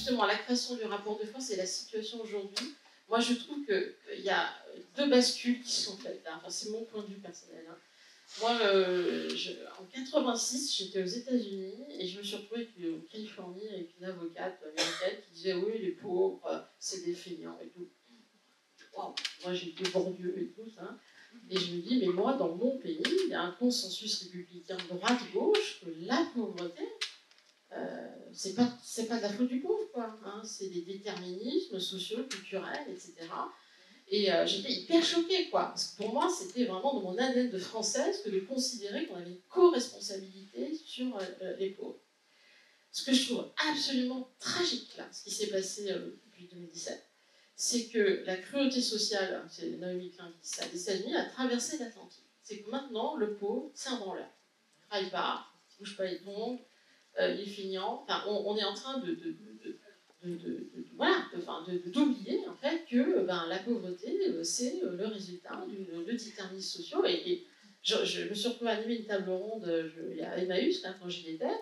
justement la création du rapport de force et la situation aujourd'hui, moi je trouve qu'il y a deux bascules qui sont faites là. Enfin, c'est mon point de vue personnel. Hein. Moi, en 86, j'étais aux États-Unis et je me suis retrouvée en Californie avec une avocate américaine qui disait oui, les pauvres, c'est des feignants et tout. Wow. Moi, j'étais Bourdieu et tout ça. Et je me dis, mais moi, dans mon pays, il y a un consensus républicain droite-gauche que la pauvreté, c'est pas de la faute du pauvre, quoi. Hein, c'est des déterminismes sociaux, culturels, etc. Et j'étais hyper choquée, quoi. Parce que pour moi, c'était vraiment dans mon ADN de française que de considérer qu'on avait une co-responsabilité sur les pauvres. Ce que je trouve absolument tragique, là, ce qui s'est passé depuis 2017, c'est que la cruauté sociale, c'est Naomi Klein qui dit ça, des États-Unis a traversé l'Atlantique. C'est que maintenant, le pauvre, c'est un branleur. Il ne travaille pas, il ne bouge pas les tongs, il est feignant. Enfin, on est en train d'oublier en fait que la pauvreté, c'est le résultat de déterminismes sociaux. Et je me suis retrouvée à animer une table ronde il y a Emmaüs, quand j'y étais,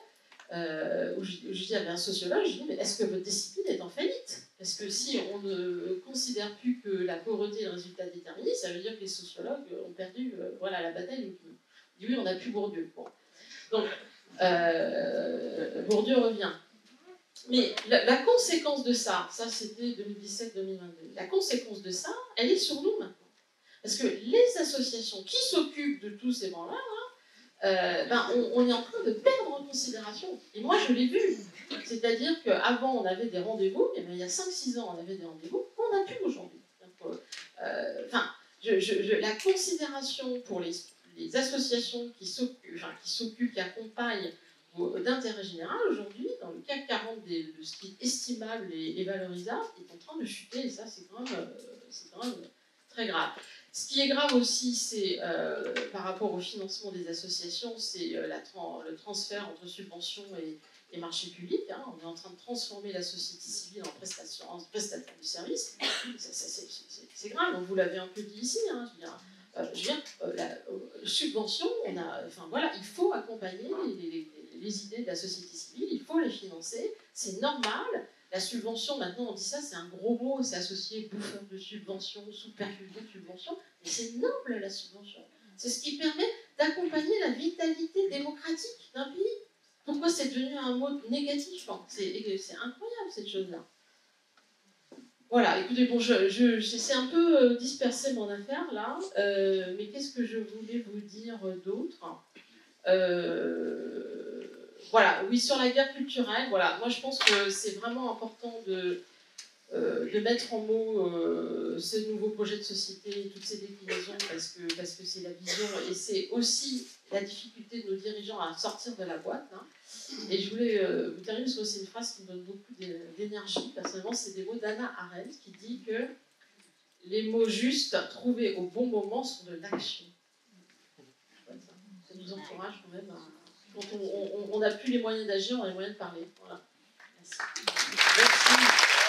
où je dis à un sociologue, je dis, mais est-ce que votre discipline est en faillite? Parce que si on ne considère plus que la pauvreté est le résultat déterministe, ça veut dire que les sociologues ont perdu la bataille d'opinion. Il dit oui, on n'a plus Bourdieu. Bon. Donc, Bourdieu revient. Mais la conséquence de ça c'était 2017-2022, la conséquence de ça, elle est sur nous maintenant. Parce que les associations qui s'occupent de tous ces branleurs, on est en train de perdre en considération. Et moi, je l'ai vu. C'est-à-dire qu'avant, on avait des rendez-vous, et bien, il y a 5-6 ans, on avait des rendez-vous qu'on n'a plus aujourd'hui. La considération pour les associations qui s'occupent, qui accompagnent d'intérêt général, aujourd'hui, dans le CAC 40 de ce qui est estimable et valorisable, est en train de chuter, et ça, c'est quand même très grave. Ce qui est grave aussi, c'est par rapport au financement des associations, c'est le transfert entre subventions et marché public. Hein. On est en train de transformer la société civile en prestataire de services. C'est grave, vous l'avez un peu dit ici. Hein. La subvention, il faut accompagner les idées de la société civile, il faut les financer, c'est normal. La subvention, maintenant on dit ça, c'est un gros mot, c'est associé bouffeur de subvention, sous-perfusion de subvention, mais c'est noble la subvention. C'est ce qui permet d'accompagner la vitalité démocratique d'un pays. Pourquoi c'est devenu un mot négatif? C'est incroyable cette chose-là. Voilà, écoutez, bon, j'essaie un peu disperser mon affaire là, mais qu'est-ce que je voulais vous dire d'autre? Voilà, oui, sur la guerre culturelle, voilà, moi je pense que c'est vraiment important de mettre en mots ce nouveau projet de société, toutes ces déclinaisons, parce que c'est la vision, et c'est aussi la difficulté de nos dirigeants à sortir de la boîte. Hein. Et je voulais vous terminer parce que c'est une phrase qui me donne beaucoup d'énergie. Personnellement, c'est des mots d'Hannah Arendt qui dit que les mots justes trouvés au bon moment sont de l'action. Ça nous encourage quand même à... Quand on n'a plus les moyens d'agir, on a les moyens de parler. Voilà. Merci. Merci.